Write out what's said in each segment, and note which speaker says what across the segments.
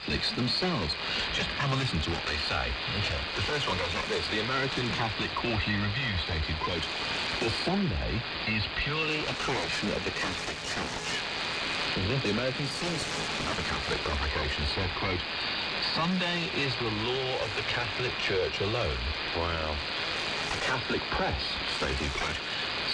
Speaker 1: Catholics themselves. Just have a listen to what they say.
Speaker 2: Okay.
Speaker 1: The first one goes like this. The American Catholic Quarterly Review stated, quote, "The Sunday is purely a creation of the Catholic Church." The American Censor, another Catholic publication, said, quote, "Sunday is the law of the Catholic Church alone."
Speaker 2: Wow.
Speaker 1: The Catholic Press stated, quote,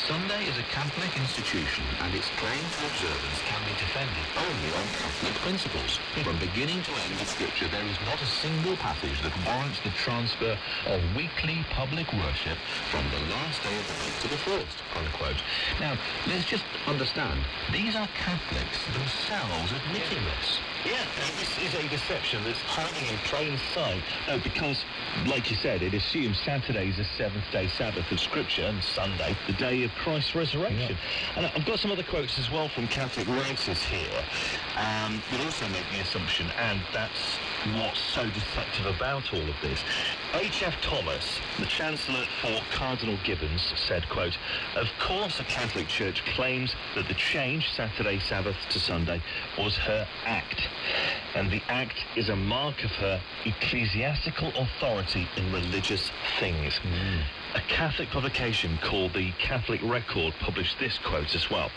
Speaker 1: "Sunday is a Catholic institution and its claim to observance can be defended only on Catholic principles. From beginning to end of Scripture, there is not a single passage that warrants the transfer of weekly public worship from the last day of the week to the first," unquote. Now, let's just understand, these are Catholics themselves admitting this.
Speaker 2: Yeah, this is a deception that's hiding in plain sight. No, because, like you said, it assumes Saturday is a seventh-day Sabbath of Scripture and Sunday, the day of Christ's resurrection. Yeah. And I've got some other quotes as well from Catholic writers here that also make the assumption, and that's what's so deceptive about all of this. H.F. Thomas, the Chancellor for Cardinal Gibbons, said, quote, "Of course the Catholic Church claims that the change, Saturday Sabbath to Sunday, was her act. And the act is a mark of her ecclesiastical authority in religious things." A Catholic publication called the Catholic Record published this quote as well.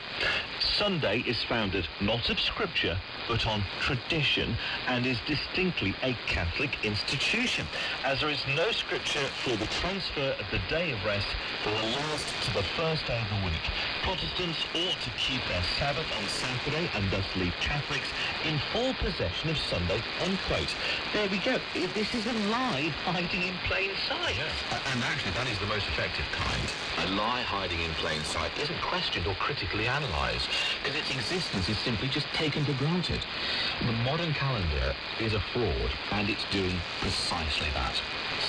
Speaker 2: "Sunday is founded not of Scripture, but on tradition, and is distinctly a Catholic institution, as there is no Scripture for the transfer of the day of rest from the last to the first day of the week. Protestants ought to keep their Sabbath on Saturday and thus leave Catholics in full possession of Sunday," unquote. There we go. This is a lie hiding in plain sight.
Speaker 1: Yeah. And actually, that is the most effective kind. A lie hiding in plain sight isn't questioned or critically analysed, because its existence is simply just taken for granted. The modern calendar is a fraud, and it's doing precisely that.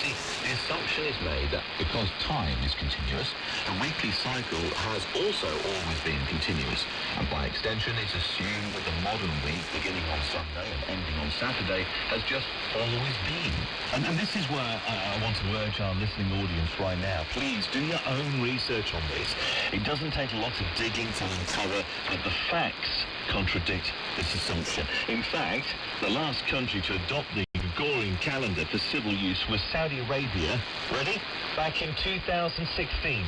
Speaker 1: See, the assumption is made that because time is continuous, the weekly cycle has also always been continuous, and by extension it's assumed that the modern week, beginning on Sunday and ending on Saturday, has just always been.
Speaker 2: And this is where I want to urge our listening audience right now. Please do your own research on this. It doesn't take a lot of digging to uncover that the facts contradict this assumption. In fact, the last country to adopt the Gregorian calendar for civil use was Saudi Arabia. Ready? Back in 2016.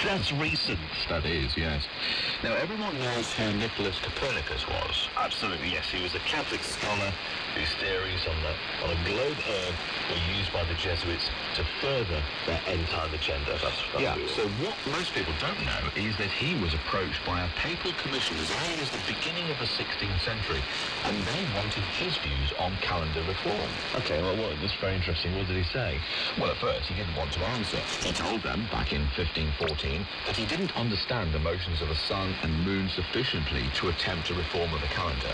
Speaker 2: That's recent.
Speaker 1: That is, yes. Now, everyone knows who Nicholas Copernicus was.
Speaker 2: Absolutely, yes. He was a Catholic scholar whose theories on a globe Earth were used by the Jesuits to further their end-time agenda.
Speaker 1: So what most people don't know is that he was approached by a papal commission as early as the beginning of the 16th century, and they wanted his views on calendar reform.
Speaker 2: Okay, well, that's very interesting. What did he say?
Speaker 1: Well, at first, he didn't want to answer. He told them, back in 1514, that he didn't understand the motions of the sun and moon sufficiently to attempt a reform of the calendar.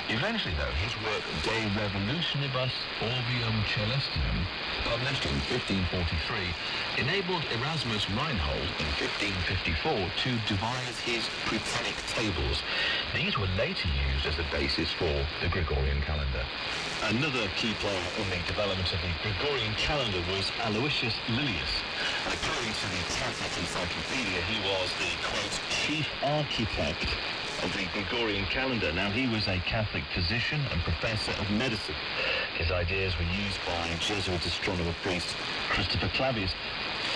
Speaker 1: Eventually, though, his work De Revolutionibus Orbium Celestium, published in 1543, enabled Erasmus Reinhold in 1554 to devise his Prutenic tables. These were later used as the basis for the Gregorian calendar.
Speaker 2: Another key player in the development of the Gregorian calendar was Aloysius Lilius. According to the Catholic Encyclopedia, he was the, quote, chief architect of the Gregorian calendar. Now, he was a Catholic physician and professor of medicine. His ideas were used by Jesuit astronomer priest Christopher Clavius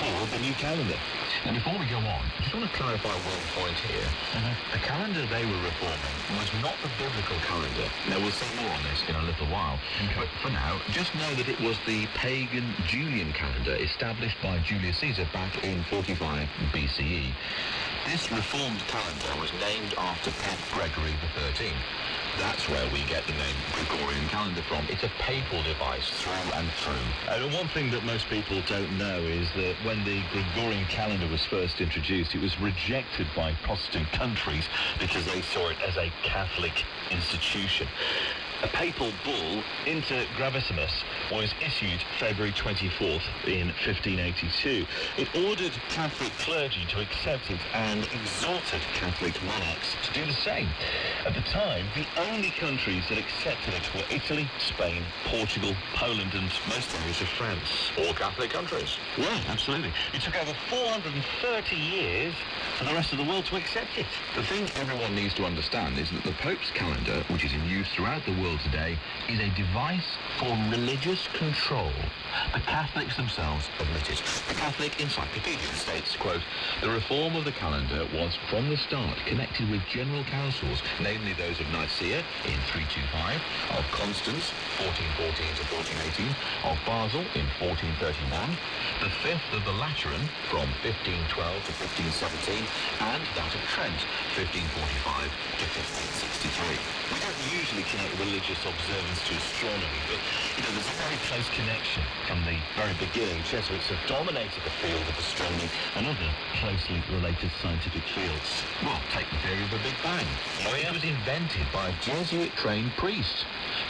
Speaker 2: for the new calendar.
Speaker 1: Now, before we go on, I just want to clarify one point here. The calendar they were reforming was not the biblical calendar. Now, we'll say more on this in a little while. But for now, just know that it was the pagan Julian calendar established by Julius Caesar back in 45 BCE. This reformed calendar was named after Pope Gregory XIII. That's where we get the name Gregorian calendar from. It's a papal device through and through.
Speaker 2: And one thing that most people don't know is that when the Gregorian calendar was first introduced, it was rejected by Protestant countries because they saw it as a Catholic institution. A papal bull, Inter Gravissimus, was issued February 24th in 1582. It ordered Catholic clergy to accept it and exhorted Catholic monarchs to do the same. At the time, the only countries that accepted it were Italy, Spain, Portugal, Poland, and most areas of France.
Speaker 1: All Catholic countries.
Speaker 2: Yeah, absolutely. It took over 430 years for the rest of the world to accept it.
Speaker 1: The thing everyone needs to understand is that the Pope's calendar, which is in use throughout the world world today is a device for religious control. The Catholics themselves admit it. The Catholic Encyclopedia states, quote, "The reform of the calendar was from the start connected with general councils, namely those of Nicaea in 325, of Constance, 1414 to 1418, of Basel in 1431, the fifth of the Lateran from 1512 to 1517, and that of Trent, 1545 to 1563. We don't usually connect religious observance to astronomy, but, there's a very close connection. From the very beginning, Jesuits have dominated the field of astronomy and other closely related scientific fields. Well, take the theory of the Big Bang. It was invented by a Jesuit-trained priest,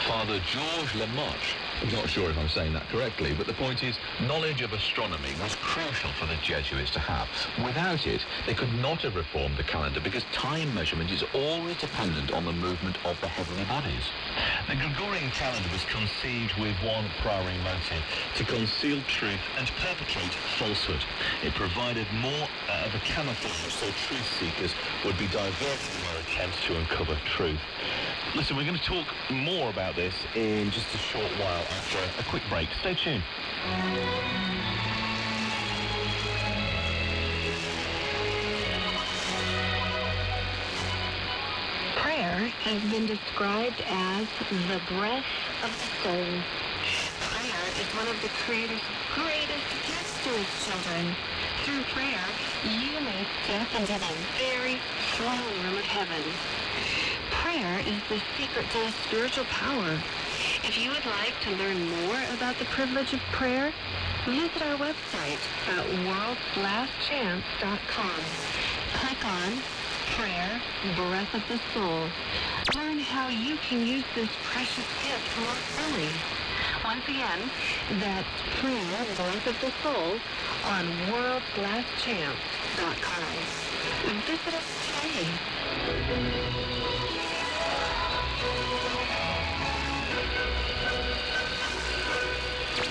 Speaker 1: Father Georges Lemaitre. I'm not sure if I'm saying that correctly, but the point is, knowledge of astronomy was crucial for the Jesuits to have. Without it, they could not have reformed the calendar because time measurement is always dependent on the movement of the heavenly bodies. The Gregorian calendar was conceived with one primary motive: to conceal truth and perpetrate falsehood. It provided more of a camouflage so truth seekers would be diverted in their attempts to uncover truth. Listen, we're going to talk more about this in just a short while after a quick break. Stay tuned.
Speaker 3: Prayer has been described as the breath of the soul. Prayer is one of the Creator's greatest gifts to His children. Through prayer, you may step into the very throne room of heaven. Prayer is the secret to spiritual power. If you would like to learn more about the privilege of prayer, visit our website at worldslastchance.com. Click on Prayer, Breath of the Soul. Learn how you can use this precious gift more fully. Once again, that's Prayer, Breath of the Soul on worldslastchance.com. Visit us today.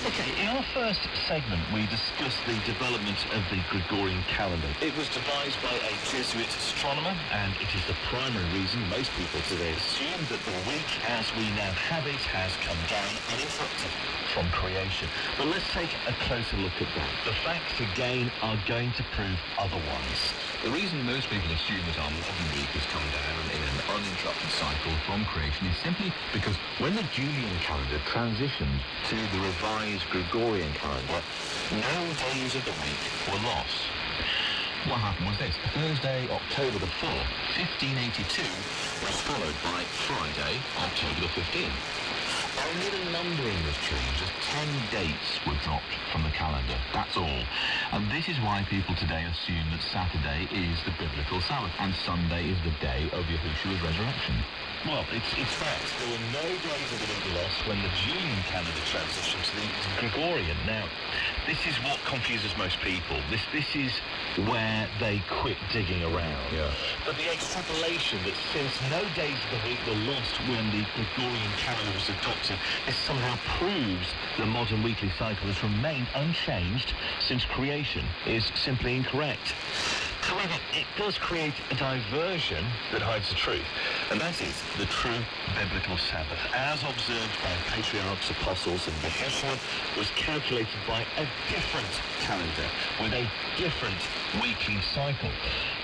Speaker 2: Okay, in our first segment, we discussed the development of the Gregorian calendar. It was devised by a Jesuit astronomer, and it is the primary reason most people today assume that the week as we now have it has come down uninterrupted from creation. But let's take a closer look at that. The facts, again, are going to prove otherwise.
Speaker 1: The reason most people assume that our modern week has come down in an uninterrupted cycle from creation is simply because when the Julian calendar transitioned to the revised Gregorian calendar, no days of the week were lost. What happened was this: Thursday, October the 4th, 1582, was followed by Friday, October the 15th. Only the numbering was changed as 10 dates were dropped from the calendar. That's all. And this is why people today assume that Saturday is the biblical Sabbath and Sunday is the day of Yahushua's resurrection.
Speaker 2: Well, it's fact. There were no days of the week lost when the Julian calendar transitioned to the Gregorian. Now, this is what confuses most people. This is where they quit digging around.
Speaker 1: Yeah.
Speaker 2: But the extrapolation that since no days of the week were lost when the Gregorian calendar was adopted, this somehow proves the modern weekly cycle has remained unchanged since creation is simply incorrect. However, it does create a diversion that hides the truth, and that is the true biblical Sabbath, as observed by patriarchs, apostles, and Yahushua, was calculated by a different calendar with a different weekly cycle.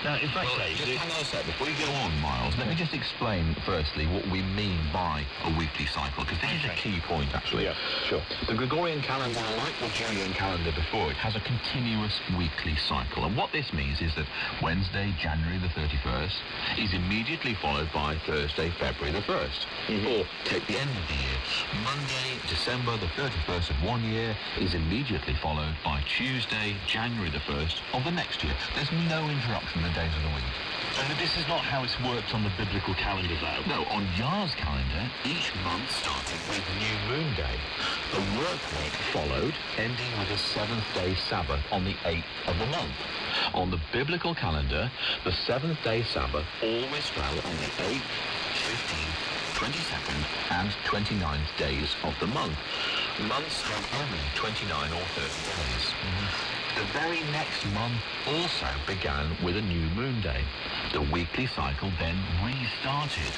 Speaker 2: Now, in fact,
Speaker 1: just hang on a sec. Before you go on, Miles, let me just explain firstly what we mean by a weekly cycle, because this is a key point, actually.
Speaker 2: Yeah, sure.
Speaker 1: The Gregorian calendar, like the Julian calendar before it, has a continuous weekly cycle. And what this means is that Wednesday, January the 31st, is immediately followed by Thursday, February the 1st. Or take the end of the year. Monday, December the 31st of one year is immediately followed by Tuesday, January the 1st of the next year. There's no interruption in the days of the week.
Speaker 2: And this is not how it's worked on the biblical calendar, though.
Speaker 1: No, on Yah's calendar, each month started with New Moon Day. The work week followed, ending with a seventh-day Sabbath on the 8th of the month. On the biblical calendar, the seventh-day Sabbath always fell on the 8th, 15th, 22nd, and 29th days of the month. Months have only 29 or 30 days. The very next month also began with a new moon day. The weekly cycle then restarted.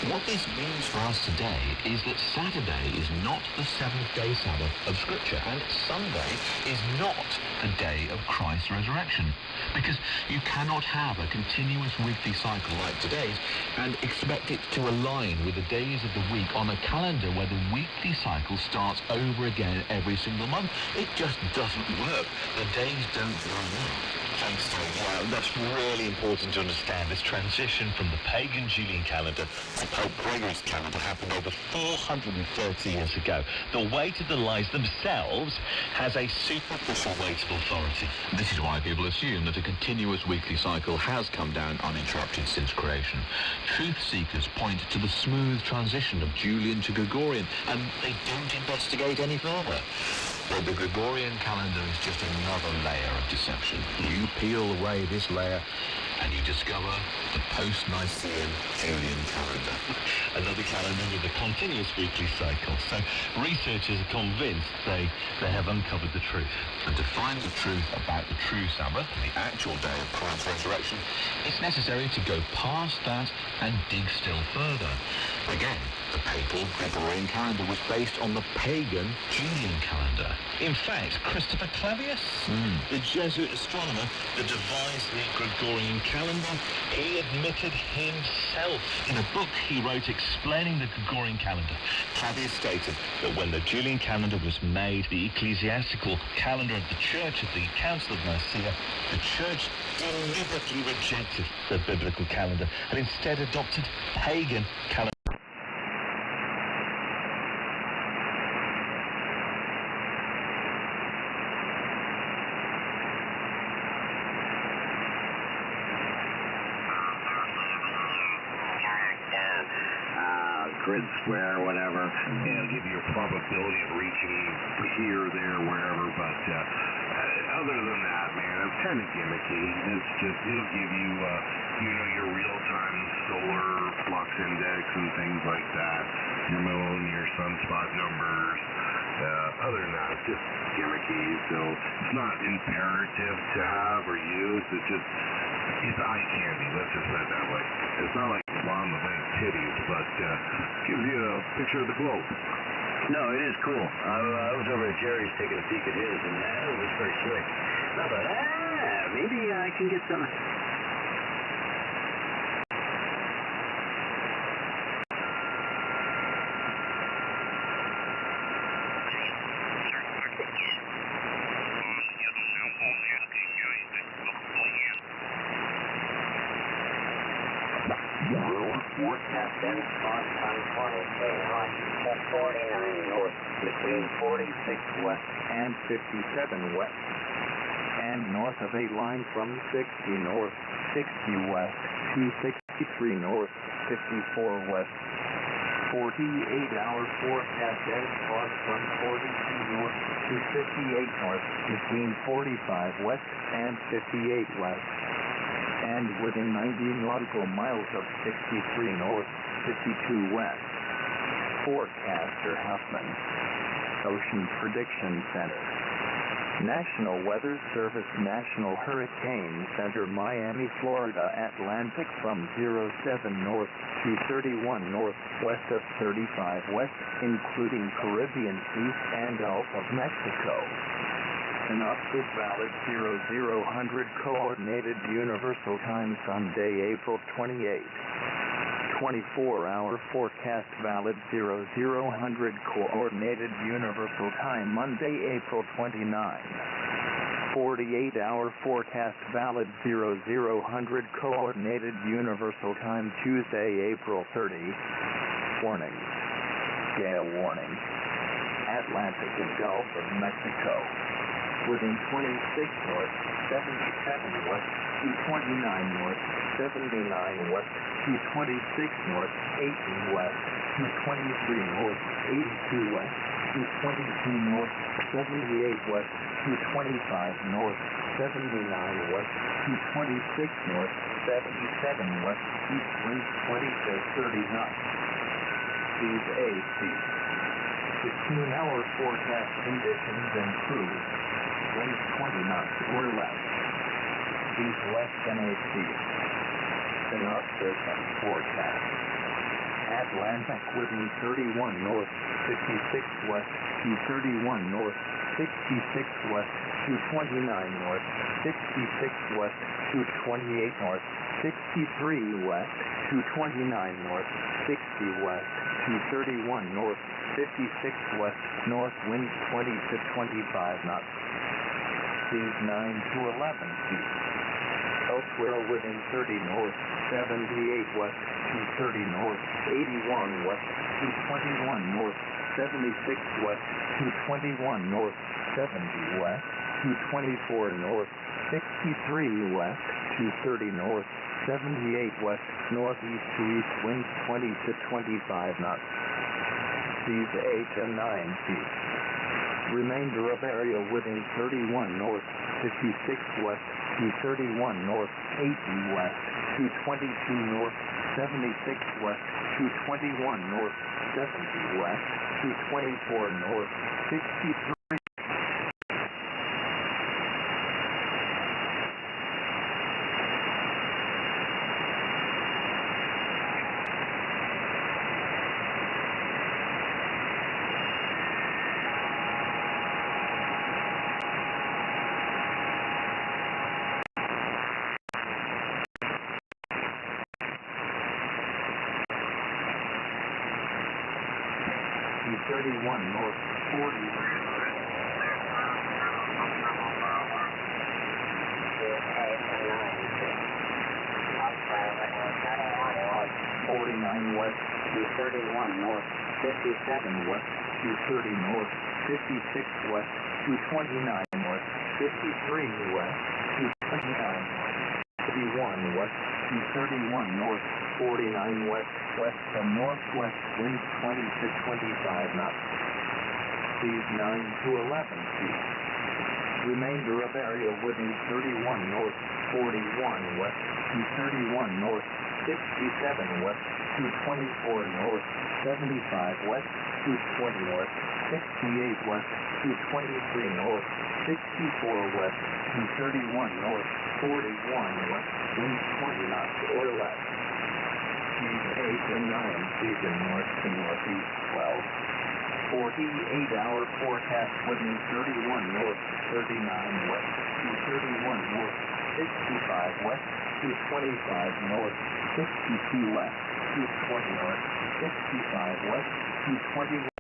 Speaker 1: What this means for us today is that Saturday is not the seventh-day Sabbath of Scripture, and Sunday is not the day of Christ's resurrection, because you cannot have a continuous weekly cycle like today's and expect it to align with the days of the week on a calendar where the weekly cycle starts over again every single month. It just doesn't work. The days don't line up.
Speaker 2: Thanks, Tom. Wow, that's really important to understand. This transition from the pagan Julian calendar to Pope Gregory's calendar happened over 430 years ago. The weight of the lies themselves has a superficial weight of authority.
Speaker 1: This is why people assume that a continuous weekly cycle has come down uninterrupted since creation. Truth seekers point to the smooth transition of Julian to Gregorian, and they don't investigate any further. But the Gregorian calendar is just another layer of deception. You peel away this layer and you discover the post-Nicene Julian calendar.
Speaker 2: Another calendar with a continuous weekly cycle. So researchers are convinced they have uncovered the truth.
Speaker 1: And to find the truth about the true Sabbath, the actual day of Christ's resurrection, it's necessary to go past that and dig still further. Again, the papal Gregorian calendar was based on the pagan Julian calendar.
Speaker 2: In fact, Christopher Clavius, the Jesuit astronomer that devised the Gregorian calendar, he admitted himself in a book he wrote explaining the Gregorian calendar. Clavius stated that when the Julian calendar was made the ecclesiastical calendar of the Church at the Council of Nicaea, the Church deliberately rejected the biblical calendar and instead adopted pagan calendar.
Speaker 4: Grid square, whatever. It'll give you a probability of reaching here, there, wherever, but other than that, man, it's kind of gimmicky. It's just, it'll give you, your real-time solar flux index and things like that, your moon, your sunspot numbers. Other than that, it's just gimmicky, so it's not imperative to have or use. It's eye candy, let's just put it that way. It's not like on the bank titties, but gives you a picture of the globe.
Speaker 5: No, it is cool. I was over at Jerry's taking a peek at his, and it was very slick. I thought, maybe I can get some. Forecast ends on time 20K line at 49 north between 46 west and 57 west, and north of 8 line from 60 north, 60 west to 63 north, 54 west. 48-hour forecast ends on from 42 north to 58 north between 45 west and 58 west, and within 90 nautical miles of 63 north, 52 west. Forecaster Huffman, Ocean Prediction Center. National Weather Service National Hurricane Center, Miami, Florida, Atlantic from 07 north to 31 north, west of 35 west, including Caribbean Sea and Gulf of Mexico. Synopsis valid 0000 coordinated universal time Sunday, April 28. 24-hour forecast valid 0000 coordinated universal time Monday, April 29. 48-hour forecast valid 0000 coordinated universal time Tuesday, April 30. Warning. Gale warning. Atlantic and Gulf of Mexico. Within 26 north, 77 west, to 29 north, 79 west, to 26 north, 18 west, to 23 north, 82 west, to 22 north, 78 west, to 25 north, 79 west, to 26 north, 77 west, east wind 20 to 30 knots. Seas AC. 15-hour forecast conditions improve. Winds 20 knots or less. East west NAC. Synopsis and forecast. Atlantic within 31 north, 56 west, 231 north, 66 west, 229 north, 66 west, 228 north, 63 west, 229 north, 60 west, 231 north, 56 west, north wind 20 to 25 knots. Seas 9 to 11 feet. Elsewhere within 30 north, 78 west, 230 north, 81 west, 221 north, 76 west, 221 north, 70 west, 224 north, 63 west, 230 north, 78 west, northeast to east winds 20 to 25 knots. Seas 8 and 9 feet. Remainder of area within 31 north, 56 west, 231 north, 80 west, 222 north, 76 west, 221 north, 70 west, 224 north, 63. North 40. West, 231 north, 57 west, 230 north, 56 west, 229 north, 53 west, 229 north, 51 west, 231 north, 49 west, west and northwest winds 20 to 25 knots. Seas 9 to 11 feet. Remainder of area within 31 north, 41 west, 231 north, 67 west, 224 north, 75 west, 220 north, 68 west, 223 north, 64 west, 231 north, 41 west, winds 20 knots or less. Seas 8 and 9 feet in north to northeast 12. 48-hour forecast within 31 north, 39 west, 231 north, 65 west, 225 north, 62 west, 220 north, 65 west, 221.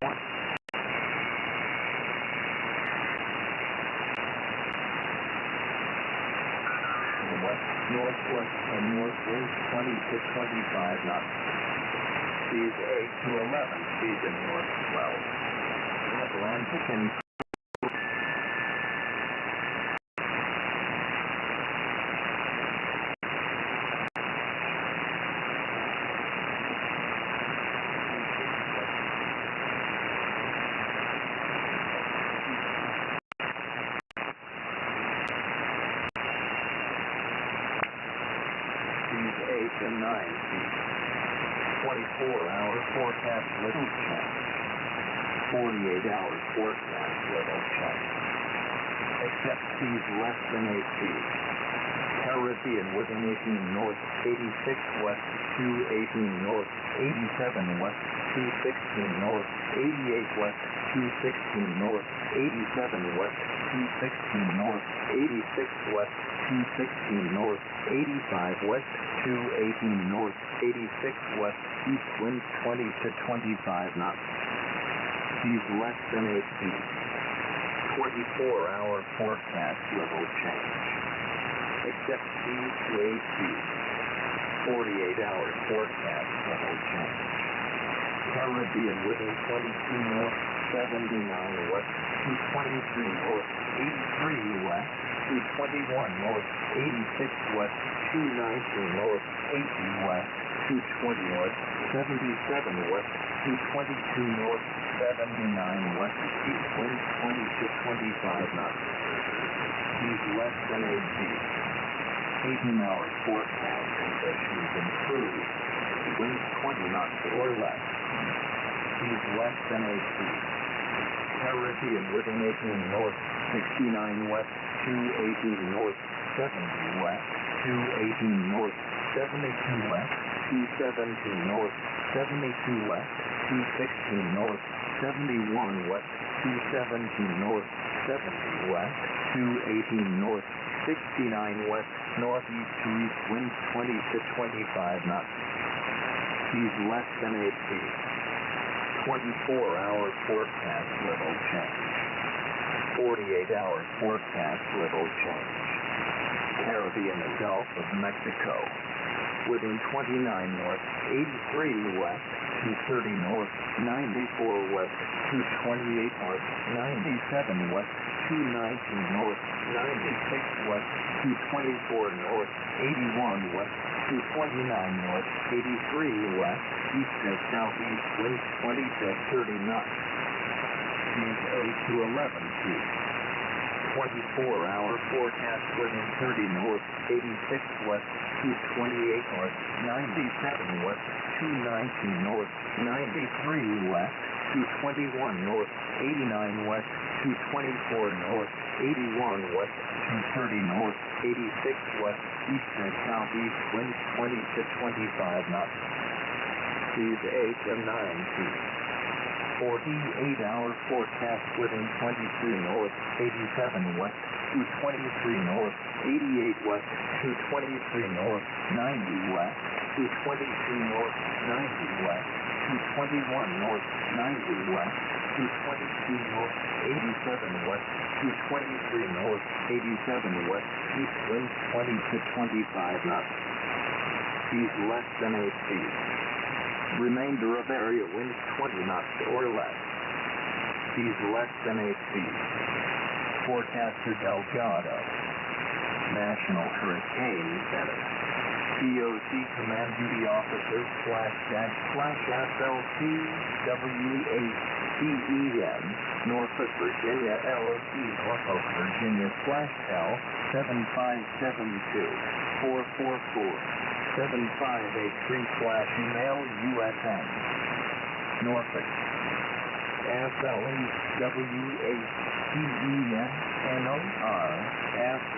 Speaker 5: West, northwest, and north winds 20 to 25 knots. Seas 8 to 11 feet in north 12. Atlantic and seas 8 and 9 feet. 24-hour forecast little change. 48-hour forecast little change. Except seas less than 8 feet. Caribbean within 18 north, 86 west, 218 north, 87 west, 216 north, 88 west, 216 north, 87 west, 216 north, 86 west, 216 north, 85 west, 218 north, 86 west, east winds 20 to 25 knots. Seas less than 8 feet. 24-hour forecast level change. Except seas to 8 feet. 48-hour forecast level change. Caribbean within 22 north, 79 west, 223 north, 83 west, 221 north, 86 west, 219 north, 80 west, 220 north, 77 west, 222 north, 79 west, east winds 20 to 25 knots. Seas less than 8 feet. 18-hour forecast conditions improved. Winds 20 knots or less. Seas less than 8 feet. Caribbean within 18 north, 69 west, 218 north, 70 west, 218 north, 72 west, 217 north, 72 west, 216 north, 71 west, 217 north, 70 west, 218 north, 69 west, northeast to east winds 20 to 25 knots. Seas less than 8 feet. 24-hour forecast, little change. 48-hour forecast, little change. Caribbean and Gulf of Mexico. Within 29 north, 83 west, 230 north, 94 west, 228 north, 97 west, 219 north, 96 west, 224 north, 81 west, 229 north, 83 west, east to southeast winds 20 to 30 knots. Seas 8 to 11 feet. 24-hour forecast within 30 north, 86 west, 228 north, 97 west, 219 north, 93 west, 221 north, 89 west, 224 north, 81 west, 230 north, 86 west, east to southeast winds 20 to 25 knots. Seas 8 to 9 feet. 48-hour forecast within 23 north, 87 west, 223 north, 88 west, 223 north, 90 west, 222 north, 90 west, 221 north, 90 west, 222 north, 87 west, 223 north, 87 west, east winds 20 to 25 knots. Seas less than 8 feet. Remainder of area winds 20 knots or less. Seas less than 8 feet. Forecaster Delgado. National Hurricane Center. DOC Command Duty Officer /SLC WACEN Norfolk, Virginia LOC Norfolk, Virginia /L 7572 444 7583/email USN. Norfolk. SLEWACENNOR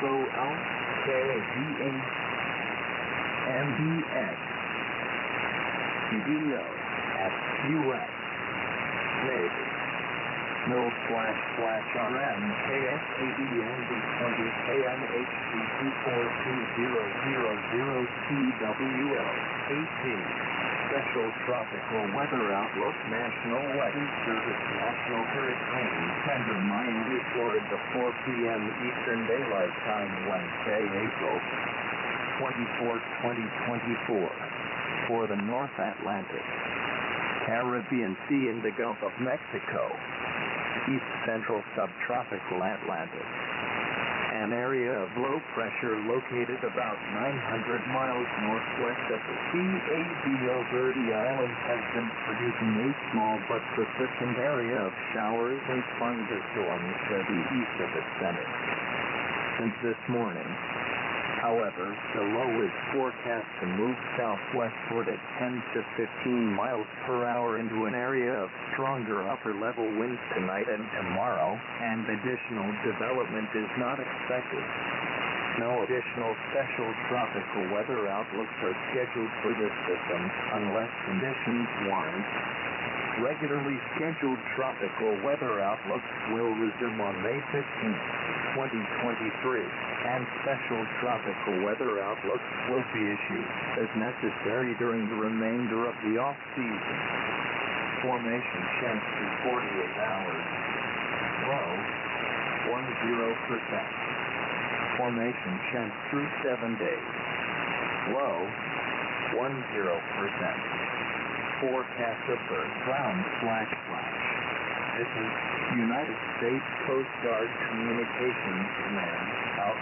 Speaker 5: SOLKVAMBX CDO at US Navy. No //RM KSADNB20 KMHC 2420000TWL 18. Special Tropical Weather Outlook National Weather Service National Hurricane Center Miami, Florida 4 p.m. Eastern Daylight Time Wednesday, April 24, 2024. For the North Atlantic, Caribbean Sea and the Gulf of Mexico, East Central Subtropical Atlantic. An area of low pressure located about 900 miles northwest of the CABO Verde Islands has been producing a small but persistent area of showers and thunderstorms to the east of its center. Since this morning, however, the low is forecast to move southwestward at 10 to 15 miles per hour into an area of stronger upper-level winds tonight and tomorrow, and additional development is not expected. No additional special tropical weather outlooks are scheduled for this system unless conditions warrant. Regularly scheduled tropical weather outlooks will resume on May 15th, 2023, and special tropical weather outlooks will be issued as necessary during the remainder of the off-season. Formation chance through 48 hours. Low, 10%. Formation chance through 7 days. Low, 10%. Forecaster for ground //. This is United States Coast Guard Communications Command. Out.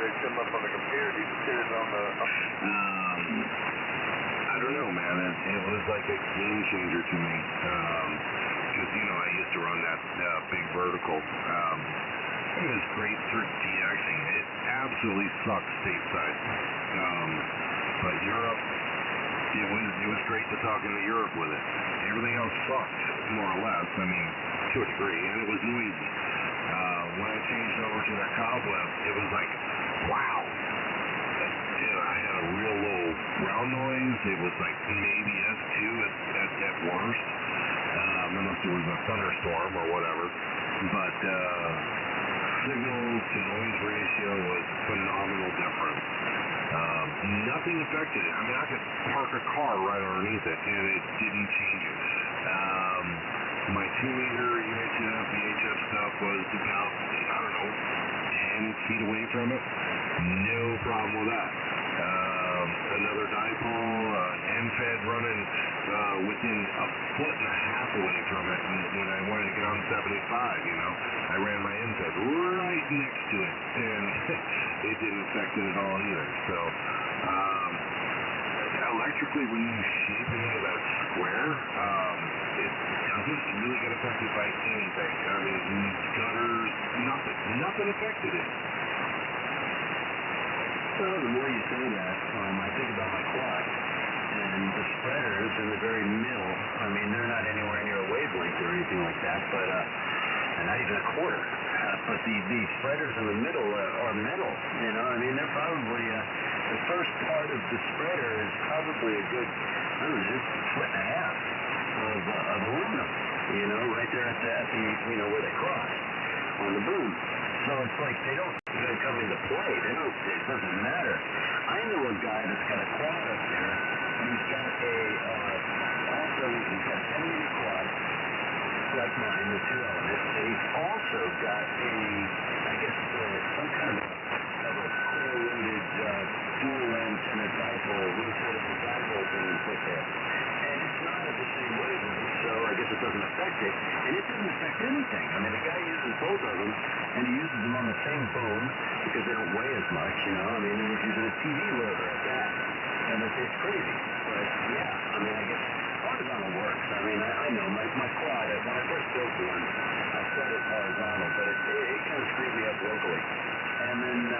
Speaker 4: they come up on the computer? Do you just hit it on the... I don't know, man. It was like a game changer to me. Because, I used to run that big vertical. It was great for DXing. It absolutely sucks stateside. But Europe, it was great to talk into Europe with it. Everything else sucked, more or less. I mean, to a degree, and it was noisy. When I changed over to the Cobweb, it was like, wow. I had a real low ground noise. It was like maybe S2 at worst, unless it was a thunderstorm or whatever. But signal to noise ratio was phenomenal difference. Nothing affected it. I mean, I could park a car right underneath it, and it didn't change it. My 2-meter UHF, VHF stuff was about, 10 feet away from it. No problem with that. Another dipole, end-fed running within a foot and a half away from it. And when I wanted to get on 75, I ran my end-fed right next to it, and it didn't affect it at all either. So, electrically, when you shape it into that square, it doesn't really get affected by anything. I mean, gutters, nothing affected it.
Speaker 6: Well, the more you say that, I think about my quad, and the spreaders in the very middle, I mean, they're not anywhere near a wavelength or anything like that, but, and not even a quarter, but the spreaders in the middle are metal, I mean, they're probably, the first part of the spreader is probably a good, foot and a half of aluminum, right there at the where they cross on the boom. So it's like they don't even come into play. It doesn't matter. I know a guy that's got a quad up there, and he's got he's got a 10-meter quad, like mine, the 2-element, and he's also got some kind of a core-loaded dual antenna dipole, rotatable dipole thing put there. And it's not at the same wavelength, so I guess it doesn't affect it. And it doesn't affect anything. I mean, the guy uses both of them, and he uses them on the same boom because they don't weigh as much, I mean, and he's using a TV loader at that. And it's crazy. But, yeah, I mean, I guess horizontal works. I mean, I know my quad, when I first built one, I set it horizontal, but it kind of screwed me up locally. And then,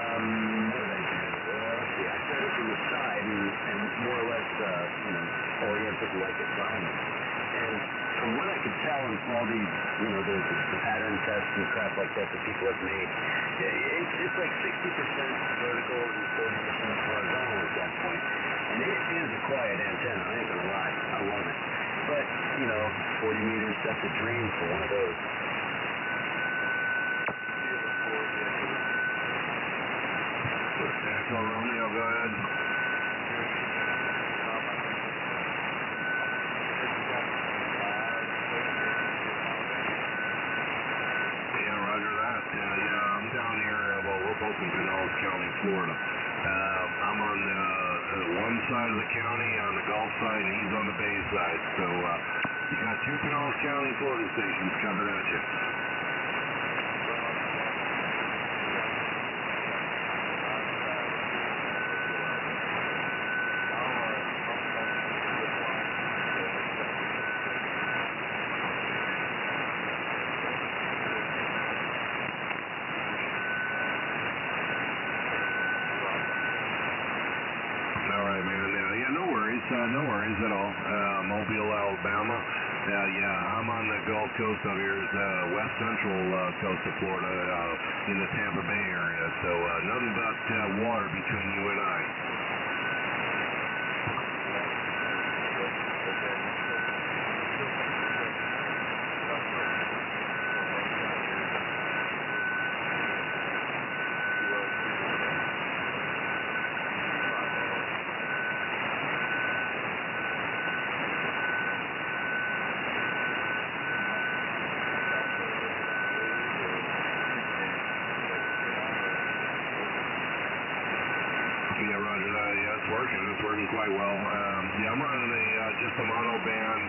Speaker 6: what did I do? Let's see, I set it from the side and more or less, oriented like a diamond. And from what I could tell in all these, the pattern tests and crap like that people have made, it's like 60% vertical and 40% horizontal at that point. And it is a quiet antenna, I ain't gonna lie, I love it. But, 40 meters, that's a dream for one of those.
Speaker 4: Echo Romeo, go ahead. Yeah, roger that. I'm down here, we're both in Pinellas County, Florida. I'm on one side of the county, on the Gulf side, and he's on the Bay side. So, you got 2 Pinellas County Florida stations coming at you. No worries at all. Mobile, Alabama. I'm on the Gulf Coast of here, west central coast of Florida, in the Tampa Bay area. So nothing but water between you and I. Yeah, roger that. Yeah, it's working quite well. I'm running just a monoband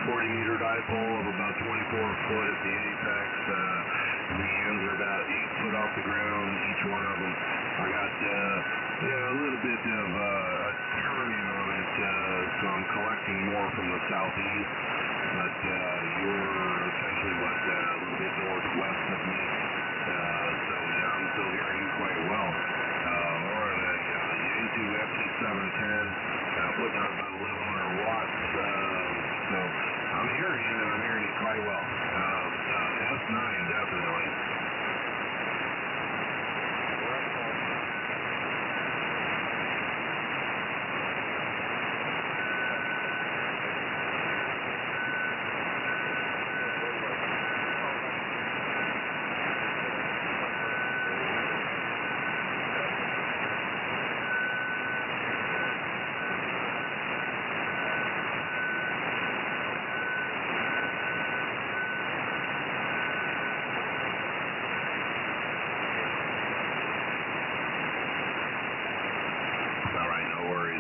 Speaker 4: 40-meter dipole of about 24 foot at the apex. The ends are about 8 foot off the ground, each one of them. I a little bit of a turning on it, so I'm collecting more from the southeast, but you're essentially, a little bit northwest of me, so yeah, I'm still hearing you quite well. We're on the A2 FT710, putting out about 1100 watts, so I'm hearing you, and I'm hearing you quite well. S9, definitely.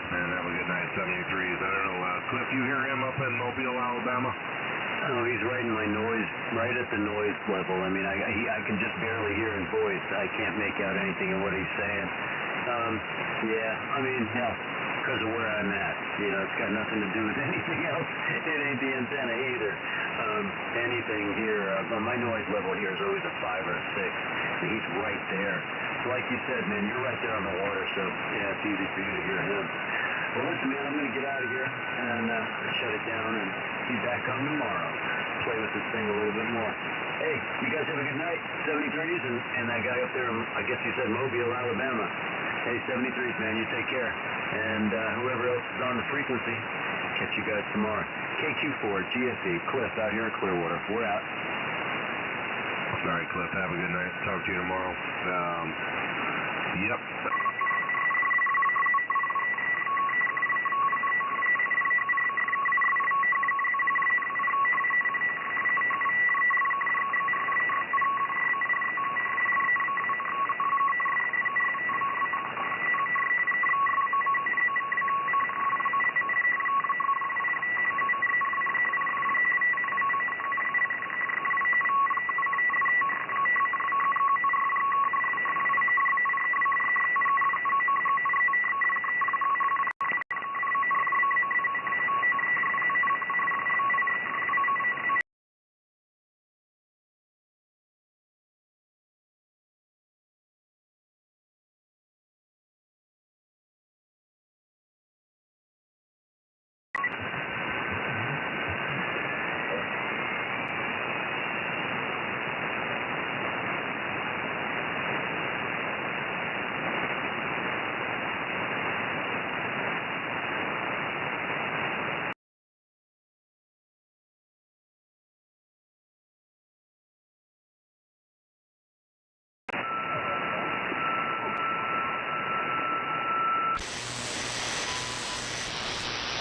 Speaker 4: Man, have a good night, 73s. I don't know, Cliff, you hear him up in Mobile, Alabama?
Speaker 6: Oh, he's right in my noise, right at the noise level. I mean, I can just barely hear his voice. I can't make out anything of what he's saying. Because of where I'm at. It's got nothing to do with anything else. It ain't the antenna either. Anything here, my noise level here is always a 5 or a 6. And he's right there. Like you said, man, you're right there on the water, so yeah, it's easy for you to hear him. Well, listen, man, I'm going to get out of here and shut it down and be back on tomorrow. Play with this thing a little bit more. Hey, you guys have a good night, 73s, and that guy up there, I guess you said Mobile, Alabama. Hey, 73s, man, you take care. And whoever else is on the frequency, catch you guys tomorrow. KQ4, GSE, Cliff out here in Clearwater. We're out.
Speaker 4: All right, Cliff, have a good night. Talk to you tomorrow. Yep.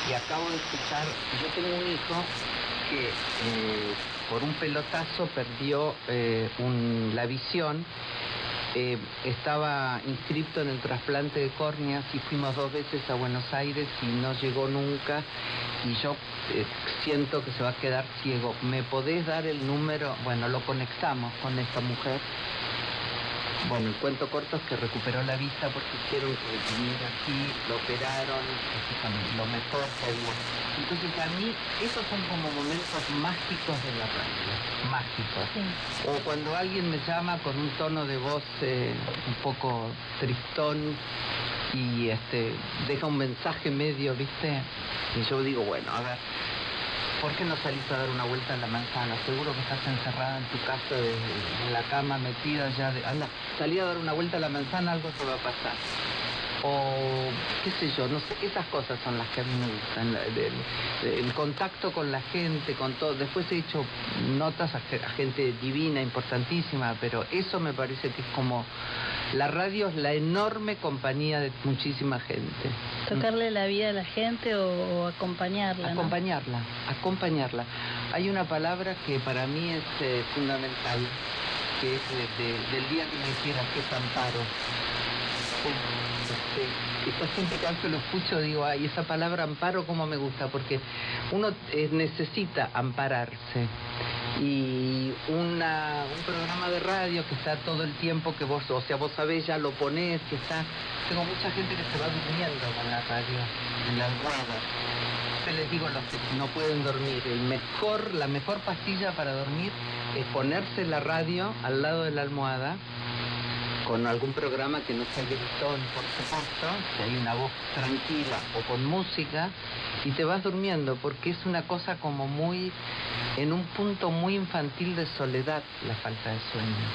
Speaker 7: Y acabo de escuchar, yo tengo un hijo que por un pelotazo perdió la visión, estaba inscripto en el trasplante de córneas y fuimos 2 veces a Buenos Aires y no llegó nunca y yo siento que se va a quedar ciego. ¿Me podés dar el número? Bueno, lo conectamos con esta mujer. Bueno, el cuento corto es que recuperó la vista porque hicieron que viniera aquí, lo operaron, lo mejor que había. Entonces a mí esos son como momentos mágicos de la radio, mágicos. Sí. O cuando alguien me llama con un tono de voz un poco tristón y deja un mensaje medio, ¿viste? Y yo digo, bueno, a ver, ¿por qué no salís a dar una vuelta a la manzana? Seguro que estás encerrada en tu casa, en la cama, metida ya. Anda, salí a dar una vuelta a la manzana, algo te va a pasar. O, qué sé yo, no sé, esas cosas son las que a mí me gustan. El contacto con la gente, con todo. Después he hecho notas a gente divina, importantísima, pero eso me parece que es como... La radio es la enorme compañía de muchísima gente.
Speaker 8: ¿Tocarle la vida a la gente o acompañarla?
Speaker 7: Acompañarla, ¿no? Acompañarla. Hay una palabra que para mí es fundamental, que es del día que me hicieras, que es amparo. Siempre que algo lo escucho digo, ay, esa palabra amparo cómo me gusta, porque uno necesita ampararse. Y un programa de radio que está todo el tiempo que vos sabés, ya lo ponés, que está... Tengo mucha gente que se va durmiendo con la radio, en la almohada. Yo les digo a los que no pueden dormir, la mejor pastilla para dormir es ponerse la radio al lado de la almohada, con algún programa que no sea gritón, por supuesto, si hay una voz tranquila o con música, y te vas durmiendo, porque es una cosa como muy, en un punto muy infantil de soledad, la falta de sueño.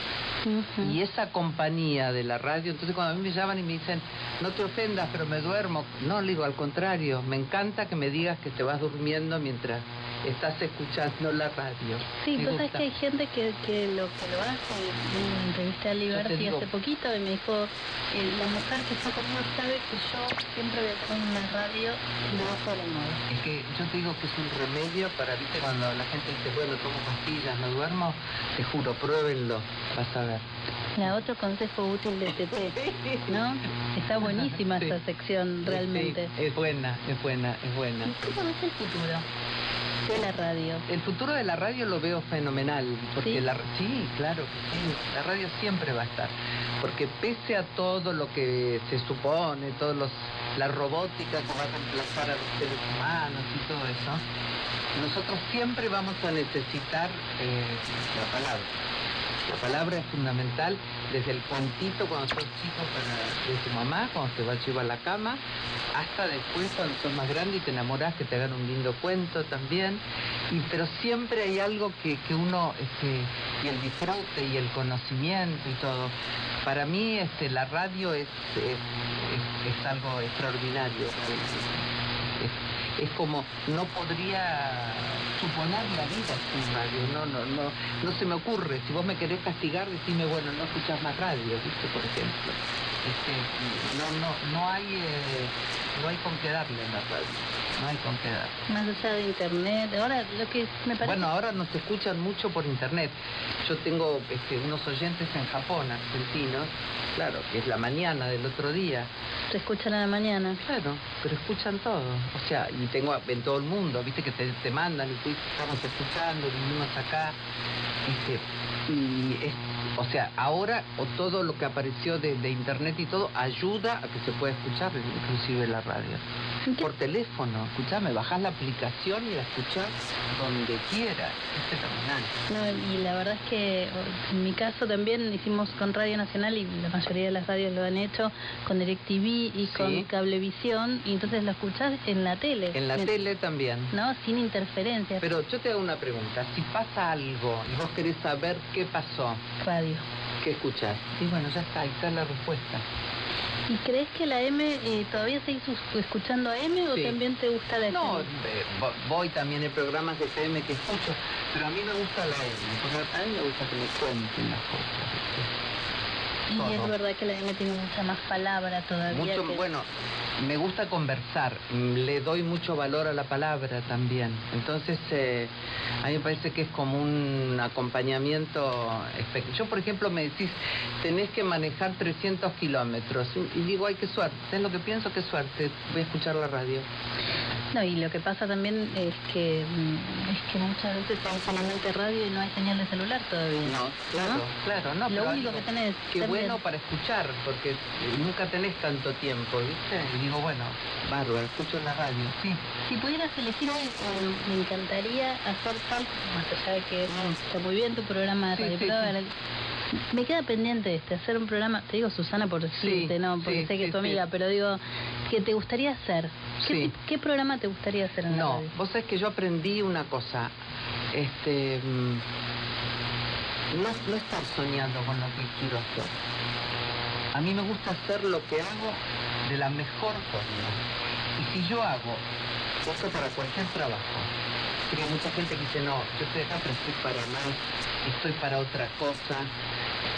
Speaker 7: Uh-huh. Y esa compañía de la radio, entonces cuando a mí me llaman y me dicen, no te ofendas, pero me duermo, no, le digo, al contrario, me encanta que me digas que te vas durmiendo mientras estás escuchando la radio.
Speaker 8: Sí, pues sabes que hay gente que lo hace. Entrevisté a Liberty hace poquito y me dijo, la mujer que está conmigo sabe que yo siempre voy a poner una radio debajo de la almohada.
Speaker 7: Es que yo te digo que es un remedio para, viste, cuando la gente dice, bueno, tomo pastillas, no duermo, te juro, pruébenlo, vas a ver.
Speaker 8: Otro consejo útil de TT, ¿no? Está buenísima esa sección, realmente.
Speaker 7: Sí, es buena.
Speaker 8: ¿Y cómo es el futuro de la radio?
Speaker 7: El futuro de la radio lo veo fenomenal, porque sí, claro, sí, la radio siempre va a estar, porque pese a todo lo que se supone, la robótica que va a reemplazar a los seres humanos y todo eso, nosotros siempre vamos a necesitar la palabra. La palabra es fundamental desde el cuantito cuando sos chico de tu mamá, cuando te vas a la cama, hasta después cuando sos más grande y te enamorás, que te hagan un lindo cuento también. Pero siempre hay algo que uno, y el disfrute y el conocimiento y todo. Para mí la radio es algo extraordinario. Es como, no podría suponer la vida sin radio, no se me ocurre. Si vos me querés castigar, decime, bueno, no escuchás más radio, ¿viste? Por ejemplo. No hay con qué darle en la radio, no hay con qué dar.
Speaker 8: Más allá de internet, ahora lo que me parece...
Speaker 7: Bueno, ahora nos escuchan mucho por internet. Yo tengo unos oyentes en Japón, argentinos, claro, que es la mañana del otro día.
Speaker 8: ¿Te escuchan a la mañana?
Speaker 7: Claro, pero escuchan todo. O sea, y tengo en todo el mundo, viste que te mandan y tú estamos escuchando, vivimos acá. O sea, ahora todo lo que apareció de internet y todo ayuda a que se pueda escuchar, inclusive la radio. Por teléfono, escuchame, bajás la aplicación y la escuchás donde quieras. Es fenomenal.
Speaker 8: No, y la verdad es que en mi caso también hicimos con Radio Nacional, y la mayoría de las radios lo han hecho, con DirecTV y con Cablevisión, y entonces lo escuchás en la tele.
Speaker 7: En la tele también.
Speaker 8: No, sin interferencias.
Speaker 7: Pero yo te hago una pregunta, si pasa algo y vos querés saber qué pasó.
Speaker 8: Radio.
Speaker 7: ¿Qué escuchás? Y bueno, ya está, ahí está la respuesta.
Speaker 8: ¿Y crees que la M todavía seguís escuchando a M o también te gusta la FM?
Speaker 7: No, voy también en programas de FM que escucho, pero a mí me gusta la M, porque a mí me gusta que me cuenten las cosas.
Speaker 8: Y todo. Es verdad que la M tiene mucha más palabra todavía.
Speaker 7: Bueno, me gusta conversar, le doy mucho valor a la palabra también. Entonces, a mí me parece que es como un acompañamiento. Yo, por ejemplo, me decís, tenés que manejar 300 kilómetros. Y digo, ay, qué suerte. ¿Sabes lo que pienso? Qué suerte. Voy a escuchar la radio.
Speaker 8: No, y lo que pasa también es que muchas veces hay solamente radio y no hay señal de celular todavía.
Speaker 7: No, claro. No,
Speaker 8: lo único que tenés...
Speaker 7: Qué bueno para escuchar, porque nunca tenés tanto tiempo, ¿viste? Y digo, bueno, bárbaro, escucho la radio, sí.
Speaker 8: Si pudieras elegir hoy, me encantaría hacer tal, más allá de que está muy bien tu programa de radio, pero me queda pendiente hacer un programa, te digo Susana por decirte, no, porque sé que es tu amiga, pero digo, que te gustaría hacer. ¿Qué programa te gustaría hacer en la radio?
Speaker 7: No, vos sabés que yo aprendí una cosa, no estar soñando con lo que quiero hacer. A mí me gusta hacer lo que hago de la mejor forma. Y si yo hago esto para cualquier trabajo, porque hay mucha gente que dice, no, yo estoy acá, pero estoy para más, estoy para otra cosa.